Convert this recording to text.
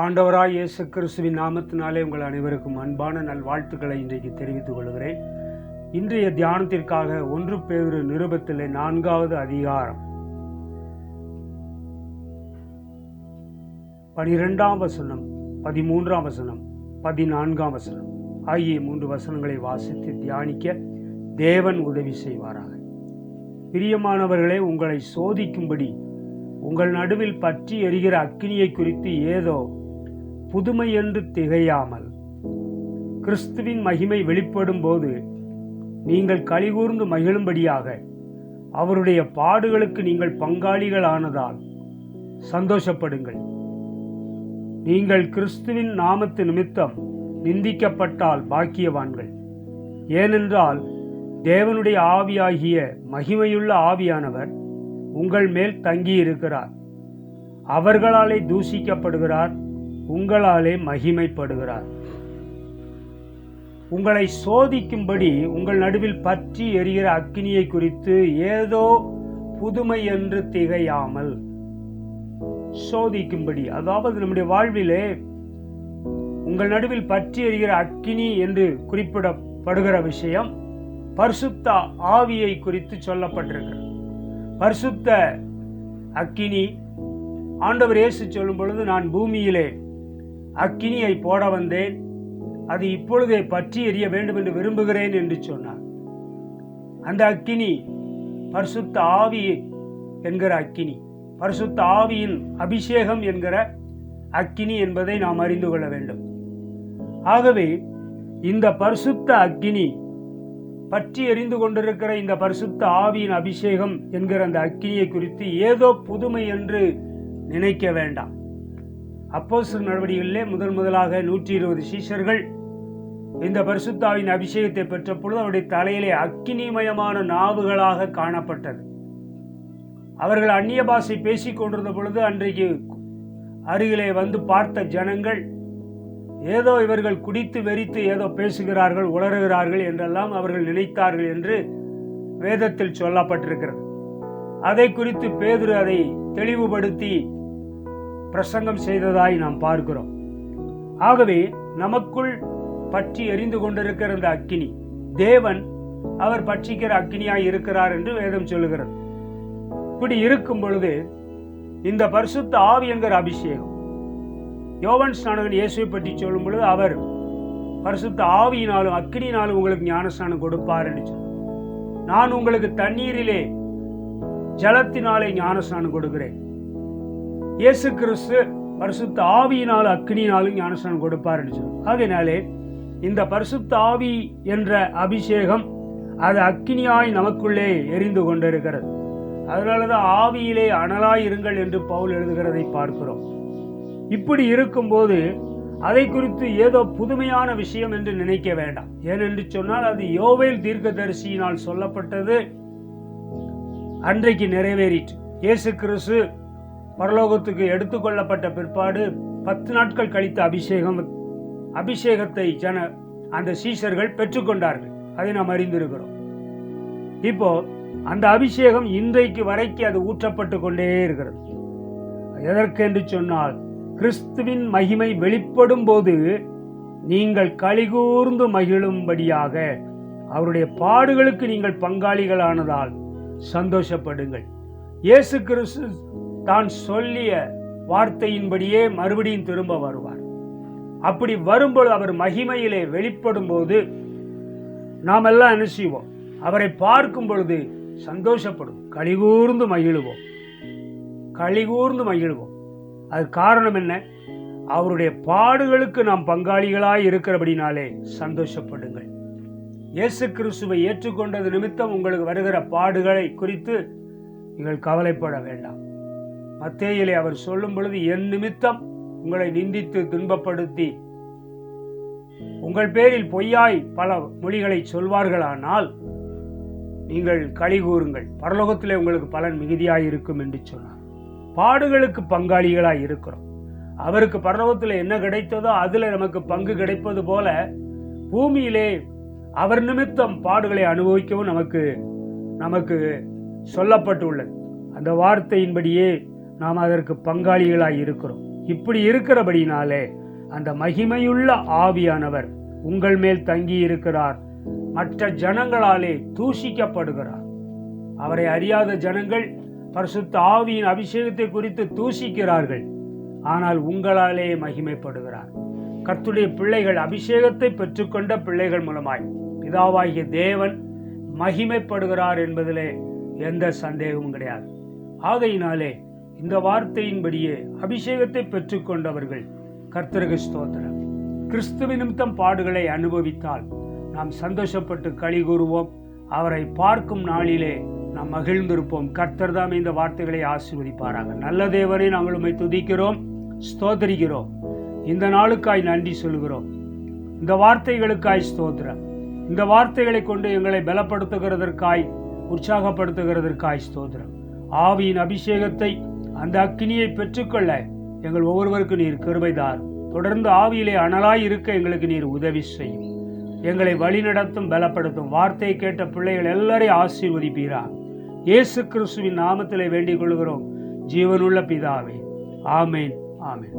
ஆண்டவராய் இயேசு கிறிஸ்துவின் நாமத்தினாலே உங்கள் அனைவருக்கும் அன்பான நல்வாழ்த்துக்களை இன்றைக்கு தெரிவித்துக் கொள்கிறேன். இன்றைய தியானத்திற்காக 1 பேதுரு நிருபத்திலே 4வது அதிகாரம் 12ஆம் வசனம், 13ஆம் வசனம், 14ஆம் வசனம் ஆகிய 3 வசனங்களை வாசித்து தியானிக்க தேவன் உதவி செய்வாராக. பிரியமானவர்களே, உங்களை சோதிக்கும்படி உங்கள் நடுவில் பற்றி எரிகிற அக்கினியை குறித்து ஏதோ புதுமை என்று திகையாமல், கிறிஸ்துவின் மகிமை வெளிப்படும் போது நீங்கள் களிகூர்ந்து மகிழும்படியாக அவருடைய பாடுகளுக்கு நீங்கள் பங்காளிகளானதால் சந்தோஷப்படுங்கள். நீங்கள் கிறிஸ்துவின் நாமத்து நிமித்தம் நிந்திக்கப்பட்டால் பாக்கியவான்கள். ஏனென்றால் தேவனுடைய ஆவியாகிய மகிமையுள்ள ஆவியானவர் உங்கள் மேல் தங்கியிருக்கிறார். அவர்களாலே தூஷிக்கப்படுகிறார், உங்களாலே மகிமைப்படுகிறார். உங்களை சோதிக்கும்படி உங்கள் நடுவில் பற்றி எரிகிற அக்கினியை குறித்து ஏதோ புதுமை என்று திகையாமல், சோதிக்கும்படி, அதாவது நம்முடைய வாழ்விலே உங்கள் நடுவில் பற்றி எரிகிற அக்கினி என்று குறிப்பிடப்படுகிற விஷயம் பரிசுத்த ஆவியை குறித்து சொல்லப்பட்டிருக்கிறது. பரிசுத்த அக்கினி, ஆண்டவர் இயேசு சொல்லும் பொழுது, நான் பூமியிலே அக்கினியை போட வந்தேன், அது இப்பொழுதே பற்றி எரிய வேண்டும் என்று விரும்புகிறேன் என்று சொன்னார். அந்த அக்கினி பரிசுத்த ஆவி என்கிற அக்கினி, பரிசுத்த ஆவியின் அபிஷேகம் என்கிற அக்கினி என்பதை நாம் அறிந்து கொள்ள வேண்டும். ஆகவே இந்த பரிசுத்த அக்கினி, பற்றி எரிந்து கொண்டிருக்கிற இந்த பரிசுத்த ஆவியின் அபிஷேகம் என்கிற அந்த அக்கினியை குறித்து ஏதோ புதுமை என்று நினைக்க வேண்டாம். அப்போஸ்தலர் நடவடிக்கைகளிலே முதலாக 120 சீஷர்கள் இந்த பரிசுத்த ஆவியின் அபிஷேகத்தை பெற்ற பொழுது அவருடைய தலையிலே அக்கினிமயமான நாவுகளாக காணப்பட்டது. அவர்கள் அந்நிய பாஷை பேசிக் கொண்டிருந்த பொழுது அன்றைக்கு அருகிலே வந்து பார்த்த ஜனங்கள், ஏதோ இவர்கள் குடித்து வெறித்து ஏதோ பேசுகிறார்கள், உளறுகிறார்கள் என்றெல்லாம் அவர்கள் நினைத்தார்கள் என்று வேதத்தில் சொல்லப்பட்டிருக்கிறது. அதை குறித்து பேதுரு அதை தெளிவுபடுத்தி பிரசங்கம் செய்ததாய் நாம் பார்க்கிறோம். ஆகவே நமக்குள் பற்றி எரிந்து கொண்டிருக்கிற இந்த அக்கினி, தேவன் அவர் பற்றிக்கிற அக்கினியாய் இருக்கிறார் என்று வேதம் சொல்லுகிறது. இப்படி இருக்கும் பொழுது இந்த பரிசுத்த ஆவி என்கிற அபிஷேகம், யோவான் ஸ்நானகன் இயேசுவை பற்றி சொல்லும் பொழுது அவர் பரிசுத்த ஆவியினாலும் அக்கினியினாலும் உங்களுக்கு ஞானஸ்நானம் கொடுப்பார் என்று சொன்னார். நான் உங்களுக்கு தண்ணீரிலே ஜலத்தினாலே ஞானஸ்நானம் கொடுக்கிறேன். இயேசு கிறிஸ்து பரிசுத்த ஆவியினாலும் அக்கினியினாலும் ஞானஸ்நானம் கொடுப்பார் என்று சொன்னார். ஆகையினாலே இந்த பரிசுத்த ஆவி என்ற அபிஷேகம் அது அக்கினியாய் நமக்குள்ளே எரிந்து கொண்டிருக்கிறது. அதனாலதான் ஆவியிலே அனலாய் இருங்கள் என்று பவுல் எழுதுகிறதை பார்க்கிறோம். இப்படி இருக்கும்போது அதை குறித்து ஏதோ புதுமையான விஷயம் என்று நினைக்க வேண்டாம். ஏனென்று சொன்னால் அது யோவேல் தீர்க்கதரிசியினால் சொல்லப்பட்டது அன்றைக்கு நிறைவேறிற்று. இயேசு கிறிஸ்து பரலோகத்துக்கு எடுத்துக்கொள்ளப்பட்ட பிற்பாடு 10 நாட்கள் கழித்த அபிஷேகத்தை அந்த சீஷர்கள் பெற்றுக்கொண்டார்கள். அதை நாம் அறிந்திருக்கிறோம். இப்போ அந்த அபிஷேகம் இன்றைக்கு வரைக்கும் அது ஊற்றப்பட்டு கொண்டே இருக்கிறது. எதற்கென்று சொன்னால், கிறிஸ்துவின் மகிமை வெளிப்படும் போது நீங்கள் களிகூர்ந்து மகிழும்படியாக அவருடைய பாடுகளுக்கு நீங்கள் பங்காளிகளானதால் சந்தோஷப்படுங்கள். இயேசு கிறிஸ்து தான் சொல்லிய வார்த்தையின்படியே மறுபடியும் திரும்ப வருவார். அப்படி வரும்போது, அவர் மகிமையிலே வெளிப்படும் போது நாம் எல்லாம் என்ன செய்வோம்? அவரை பார்க்கும் பொழுது சந்தோஷப்படும், களிகூர்ந்து மகிழுவோம், களிகூர்ந்து மகிழுவோம். அது காரணம் என்ன? அவருடைய பாடுகளுக்கு நாம் பங்காளிகளாய் இருக்கிறபடினாலே சந்தோஷப்படுங்கள். இயேசு கிறிஸ்துவை ஏற்றுக்கொண்டது நிமித்தம் உங்களுக்கு வருகிற பாடுகளை குறித்து நீங்கள் கவலைப்பட வேண்டாம். மத்தேயிலே அவர் சொல்லும் பொழுது, என் நிமித்தம் உங்களை நிந்தித்து துன்பப்படுத்தி உங்கள் பேரில் பொய்யாய் பல மொழிகளை சொல்வார்களானால் நீங்கள் களிகூறுங்கள், பரலோகத்திலே உங்களுக்கு பலன் மிகுதியாய் இருக்கும் என்று சொன்னார். பாடுகளுக்கு பங்காளிகளாய் இருக்கிறோம். அவருக்கு பரலோகத்தில் என்ன கிடைத்ததோ அதுல நமக்கு பங்கு கிடைப்பது போல பூமியிலே அவர் நிமித்தம் பாடுகளை அனுபவிக்கவும் நமக்கு சொல்லப்பட்டுள்ளது. அந்த வார்த்தையின்படியே நாம் அதற்கு பங்காளிகளாய் இருக்கிறோம். இப்படி இருக்கிறபடினாலே அந்த மகிமையுள்ள ஆவியானவர் உங்கள் மேல் தங்கி இருக்கிறார். மற்ற ஜனங்களாலே தூஷிக்கப்படுகிறார். அவரை அறியாத ஜனங்கள் பரிசுத்த ஆவியின் அபிஷேகத்தை குறித்து தூஷிக்கிறார்கள். ஆனால் உங்களாலே மகிமைப்படுகிறார். கர்த்தருடைய பிள்ளைகள், அபிஷேகத்தை பெற்றுக்கொண்ட பிள்ளைகள் மூலமாய் பிதாவாகிய தேவன் மகிமைப்படுகிறார் என்பதிலே எந்த சந்தேகமும் கிடையாது. ஆகையினாலே இந்த வார்த்தையின்படியே அபிஷேகத்தை பெற்றுக்கொண்டவர்கள் கர்த்தருக்கு ஸ்தோத்திரம். கிறிஸ்துவின் நிமித்தம் பாடுகளை அனுபவித்தால் நாம் சந்தோஷப்பட்டு களி கூறுவோம். அவரை பார்க்கும் நாளிலே நாம் மகிழ்ந்திருப்போம். கர்த்தர் தாம் இந்த வார்த்தைகளை ஆசீர்வதிப்பாராக. நல்ல தேவனை நாங்கள் உம்மை துதிக்கிறோம், ஸ்தோத்திரிக்கிறோம். இந்த நாளுக்காய் நன்றி சொல்கிறோம். இந்த வார்த்தைகளுக்காய் ஸ்தோத்திரம். இந்த வார்த்தைகளை கொண்டு எங்களை பலப்படுத்துகிறதற்காய், உற்சாகப்படுத்துகிறதற்காய் ஸ்தோத்திரம். ஆவியின் அபிஷேகத்தை, அந்த அக்கினியை பெற்றுக்கொள்ள எங்கள் ஒவ்வொருவருக்கு நீர் கிருபை தாரும். தொடர்ந்து ஆவியிலே அனலாய் இருக்க எங்களுக்கு நீர் உதவி செய்யும். எங்களை வழிநடத்தும், பலப்படுத்தும். வார்த்தையை கேட்ட பிள்ளைகள் எல்லாரையும் ஆசீர்வதிப்பீரா. இயேசு கிறிஸ்துவின் நாமத்திலே வேண்டிக் கொள்கிறோம் ஜீவனுள்ள பிதாவே. ஆமேன், ஆமேன்.